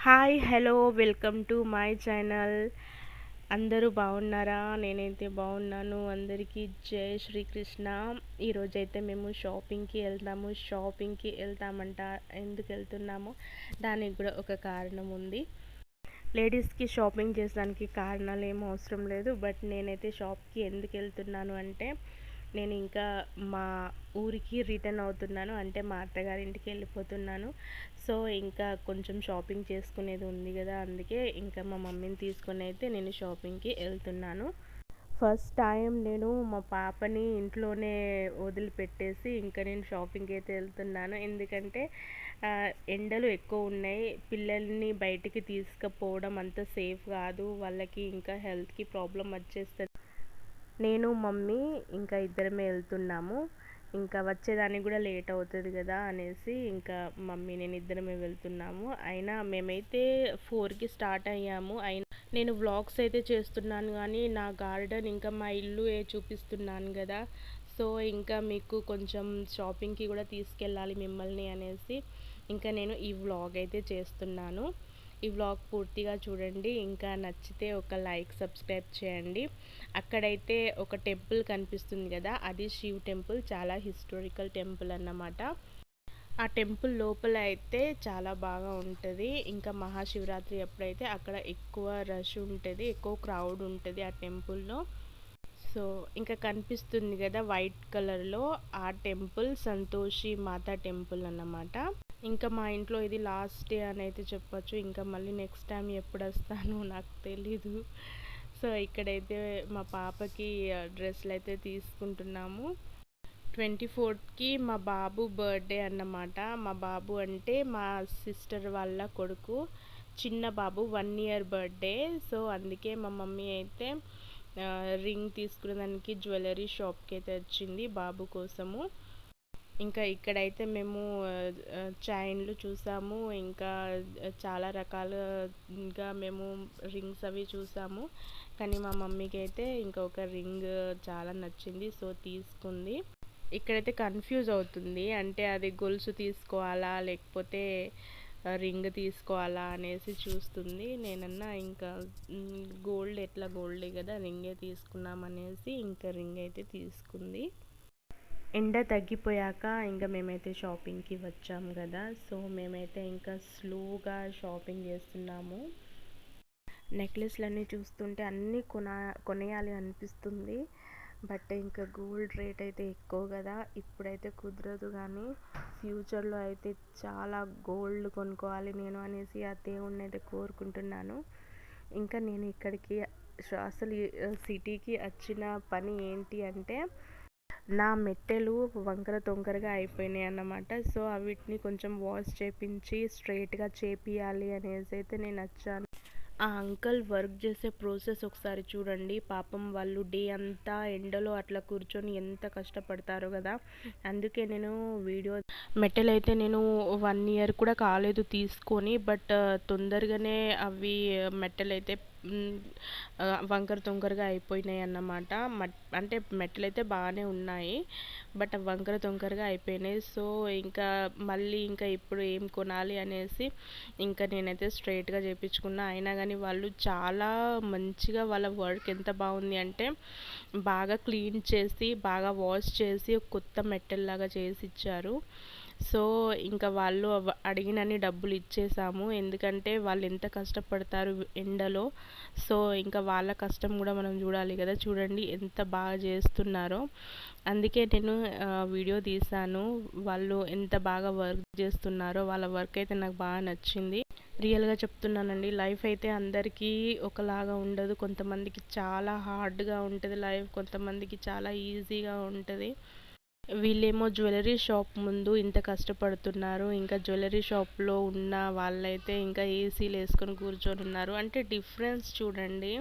Hi hello welcome to my channel. అందరూ బాగున్నారా? నేనైతే బాగున్నాను. అందరికీ జై శ్రీకృష్ణ. ఈరోజైతే మేము షాపింగ్కి వెళ్తామంట. ఎందుకు వెళ్తున్నామో దానికి కూడా ఒక కారణం ఉంది. లేడీస్కి షాపింగ్ చేసడానికి కారణాలు ఏం అవసరం లేదు. బట్ నేనైతే షాప్కి ఎందుకు వెళ్తున్నాను అంటే, నేను ఇంకా మా ఊరికి రిటర్న్ అవుతున్నాను. అంటే మా అత్తగారింటికి వెళ్ళిపోతున్నాను. సో ఇంకా కొంచెం షాపింగ్ చేసుకునేది ఉంది కదా, అందుకే ఇంకా మా మమ్మీని తీసుకొని అయితే నేను షాపింగ్కి వెళ్తున్నాను. ఫస్ట్ టైం నేను మా పాపని ఇంట్లోనే వదిలిపెట్టేసి ఇంకా నేను షాపింగ్కి అయితే వెళ్తున్నాను. ఎందుకంటే ఎండలు ఎక్కువ ఉన్నాయి. పిల్లల్ని బయటికి తీసుకుపోవడం అంత సేఫ్ కాదు. వాళ్ళకి ఇంకా హెల్త్కి ప్రాబ్లం వచ్చేస్తుంది. నేను మమ్మీ ఇంకా ఇద్దరమే వెళ్తున్నాము. ఇంకా వచ్చేదానికి కూడా లేట్ అవుతుంది కదా అనేసి ఇంకా మమ్మీ నేను ఇద్దరమే వెళ్తున్నాము. అయినా మేమైతే 4కి స్టార్ట్ అయ్యాము. అయినా నేను వ్లాగ్స్ అయితే చేస్తున్నాను కానీ నా గార్డెన్ ఇంకా మా ఇల్లు చూపిస్తున్నాను కదా. సో ఇంకా మీకు కొంచెం షాపింగ్కి కూడా తీసుకెళ్ళాలి మిమ్మల్ని అనేసి ఇంకా నేను ఈ వ్లాగ్ అయితే చేస్తున్నాను. ఈ వ్లాగ్ పూర్తిగా చూడండి. ఇంకా నచ్చితే ఒక లైక్ సబ్స్క్రైబ్ చేయండి. అక్కడైతే ఒక టెంపుల్ కనిపిస్తుంది కదా, అది శివ్ టెంపుల్. చాలా హిస్టారికల్ టెంపుల్ అన్నమాట. ఆ టెంపుల్ లోపల అయితే చాలా బాగా ఉంటుంది. ఇంకా మహాశివరాత్రి అప్పుడైతే అక్కడ ఎక్కువ రష్ ఉంటుంది, ఎక్కువ క్రౌడ్ ఉంటుంది ఆ టెంపుల్లో. సో ఇంకా కనిపిస్తుంది కదా వైట్ కలర్లో, ఆ టెంపుల్ సంతోషి మాతా టెంపుల్ అన్నమాట. ఇంకా మా ఇంట్లో ఇది లాస్ట్ డే అని అయితే చెప్పచ్చు. ఇంకా మళ్ళీ నెక్స్ట్ టైం ఎప్పుడు వస్తానో నాకు తెలీదు. సో ఇక్కడైతే మా పాపకి డ్రెస్సులు అయితే తీసుకుంటున్నాము. 24కి మా బాబు బర్త్డే అన్నమాట. మా బాబు అంటే మా సిస్టర్ వాళ్ళ కొడుకు, చిన్న బాబు 1 ఇయర్ బర్త్డే. సో అందుకే మా మమ్మీ అయితే రింగ్ తీసుకునేదానికి జ్యువెలరీ షాప్కి అయితే వచ్చింది బాబు కోసము. ఇంకా ఇక్కడైతే మేము చైన్లు చూసాము. ఇంకా చాలా రకాలుగా మేము రింగ్స్ అవి చూసాము. కానీ మా మమ్మీకి అయితే ఇంకొక రింగ్ చాలా నచ్చింది, సో తీసుకుంది. ఇక్కడైతే కన్ఫ్యూజ్ అవుతుంది, అంటే అది గొలుసు తీసుకోవాలా లేకపోతే రింగ్ తీసుకోవాలా అనేసి చూస్తుంది. నేనన్నా ఇంకా గోల్డ్ ఎట్లా గోల్డే కదా, రింగే తీసుకున్నాం అనేసి ఇంకా రింగ్ అయితే తీసుకుంది. ఎండ తగ్గిపోయాక ఇంకా మేమైతే షాపింగ్కి వచ్చాము కదా, సో మేమైతే ఇంకా స్లోగా షాపింగ్ చేస్తున్నాము. నెక్లెస్లన్నీ చూస్తుంటే అన్నీ కొనేయాలి అనిపిస్తుంది. బట్ ఇంకా గోల్డ్ రేట్ అయితే ఎక్కువ కదా, ఇప్పుడైతే కుదరదు. కానీ ఫ్యూచర్లో అయితే చాలా గోల్డ్ కొనుక్కోవాలి నేను అనేసి ఆ దేవుణ్ణి అయితే కోరుకుంటున్నాను. ఇంకా నేను ఇక్కడికి అసలు సిటీకి వచ్చిన పని ఏంటి అంటే, నా మెట్టెలు వంకర తొంకరగా అయిపోయినాయి అన్నమాట. సో వీటిని కొంచెం వాష్ చేపించి స్ట్రైట్గా చేపియాలి అనేసి అయితే నేను వచ్చాను. ఆ అంకుల్ వర్క్ చేసే ప్రాసెస్ ఒకసారి చూడండి. పాపం వాళ్ళు డే అంతా ఎండలో అట్లా కూర్చొని ఎంత కష్టపడతారో కదా. అందుకే నేను వీడియో మెటల్ అయితే నేను 1 ఇయర్ కూడా కాలేదు తీసుకొని. బట్ తొందరగానే అవి మెటల్ అయితే వంకర తొంకరగా అయిపోయినాయి అన్నమాట. అంటే మెటల్ అయితే బాగానే ఉన్నాయి, బట్ వంకర తొంకరగా అయిపోయినాయి. సో ఇంకా మళ్ళీ ఇంకా ఇప్పుడు ఏం కొనాలి అనేసి ఇంకా నేనైతే స్ట్రైట్గా చేయించుకున్నా. అయినా కానీ వాళ్ళు చాలా మంచిగా, వాళ్ళ వర్క్ ఎంత బాగుంది అంటే బాగా క్లీన్ చేసి బాగా వాష్ చేసి కొత్త మెట్టల్లాగా చేసి ఇచ్చారు. సో ఇంకా వాళ్ళు అడిగినన్ని డబ్బులు ఇచ్చేసాము, ఎందుకంటే వాళ్ళు ఎంత కష్టపడతారు ఎండలో. సో ఇంకా వాళ్ళ కష్టం కూడా మనం చూడాలి కదా. చూడండి ఎంత బాగా చేస్తున్నారో. అందుకే నేను వీడియో తీసాను, వాళ్ళు ఎంత బాగా వర్క్ చేస్తున్నారో. వాళ్ళ వర్క్ అయితే నాకు బాగా నచ్చింది. రియల్గా చెప్తున్నానండి, లైఫ్ అయితే అందరికీ ఒకలాగా ఉండదు. కొంతమందికి చాలా హార్డ్గా ఉంటుంది లైఫ్, కొంతమందికి చాలా ఈజీగా ఉంటుంది. వీళ్ళేమో జ్యువెలరీ షాప్ ముందు ఇంత కష్టపడుతున్నారు, ఇంకా జ్యువెలరీ షాప్లో ఉన్న వాళ్ళైతే ఇంకా ఏసీలు వేసుకొని కూర్చొని ఉన్నారు. అంటే డిఫరెన్స్ చూడండి.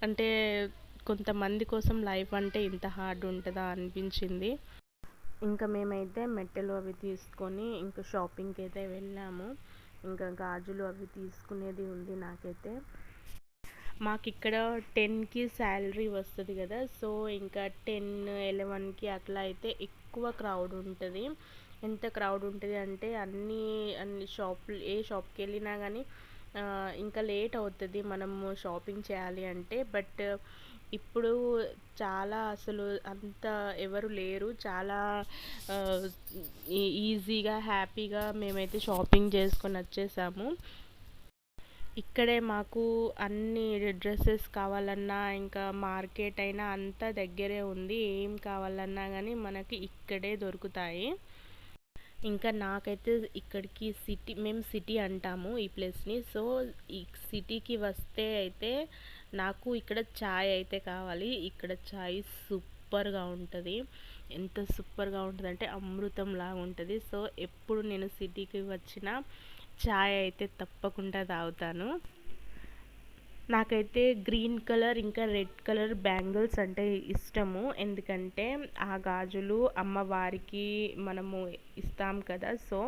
అంటే కొంతమంది కోసం లైఫ్ అంటే ఇంత హార్డ్ ఉంటుందా అనిపించింది. ఇంకా మేమైతే మెట్టెలు అవి తీసుకొని ఇంకా షాపింగ్కి అయితే వెళ్ళాము. ఇంకా గాజులు అవి తీసుకునేది ఉంది నాకైతే. మాకు ఇక్కడ 10కి శాలరీ వస్తుంది కదా, సో ఇంకా 10, 11కి అట్లా అయితే ఎక్కువ క్రౌడ్ ఉంటుంది. ఎంత క్రౌడ్ ఉంటుంది అంటే అన్ని షాపులు, ఏ షాప్కి వెళ్ళినా కానీ ఇంకా లేట్ అవుతుంది మనము షాపింగ్ చేయాలి అంటే. బట్ ఇప్పుడు చాలా అసలు అంత ఎవరు లేరు, చాలా ఈజీగా హ్యాపీగా మేమైతే షాపింగ్ చేసుకొని వచ్చేసాము. ఇక్కడే మాకు అన్ని డ్రెస్సెస్ కావాలన్నా, ఇంకా మార్కెట్ అయినా అంతా దగ్గరే ఉంది. ఏం కావాలన్నా కానీ మనకి ఇక్కడే దొరుకుతాయి. ఇంకా నాకైతే ఇక్కడికి మేము సిటీ అంటాము ఈ ప్లేస్ని. సో ఈ సిటీకి వస్తే అయితే నాకు ఇక్కడ చాయ్ అయితే కావాలి. ఇక్కడ చాయ్ సూపర్గా ఉంటుంది. ఎంత సూపర్గా ఉంటుంది అంటే అమృతంలాగా ఉంటుంది. సో ఎప్పుడు నేను సిటీకి వచ్చినా చాయ్ అయితే తప్పకుండా తాగుతాను. నాకైతే గ్రీన్ కలర్ ఇంకా రెడ్ కలర్ బ్యాంగిల్స్ అంటే ఇష్టము. ఎందుకంటే ఆ గాజులు అమ్మవారికి మనము ఇస్తాం కదా, సో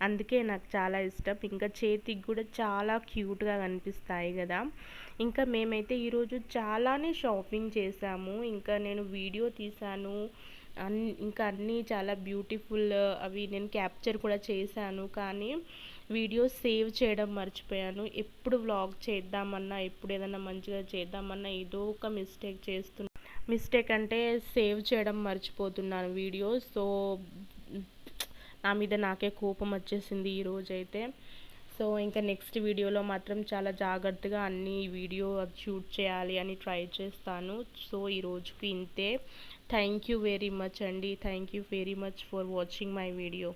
అందుకే నాకు చాలా ఇష్టం. ఇంకా చేతికి కూడా చాలా క్యూట్గా కనిపిస్తాయి కదా. ఇంకా మేమైతే ఈరోజు చాలానే షాపింగ్ చేసాము. ఇంకా నేను వీడియో తీశాను, ఇంకా అన్నీ చాలా బ్యూటిఫుల్ అవి నేను క్యాప్చర్ కూడా చేశాను. కానీ వీడియో సేవ్ చేయడం మర్చిపోయాను. ఎప్పుడు వ్లాగ్ చేద్దామన్నా, ఎప్పుడు ఏదైనా మంచిగా చేద్దామన్నా ఏదో ఒక మిస్టేక్ అంటే సేవ్ చేయడం మర్చిపోతున్నాను వీడియో. సో నా మీద నాకే కోపం వచ్చేసింది ఈరోజైతే. సో ఇంకా నెక్స్ట్ వీడియోలో మాత్రం చాలా జాగ్రత్తగా అన్ని వీడియో షూట్ చేయాలి అని ట్రై చేస్తాను. సో ఈరోజుకి ఇంతే. థ్యాంక్ యూ వెరీ మచ్ అండి. Thank you very much for watching my video.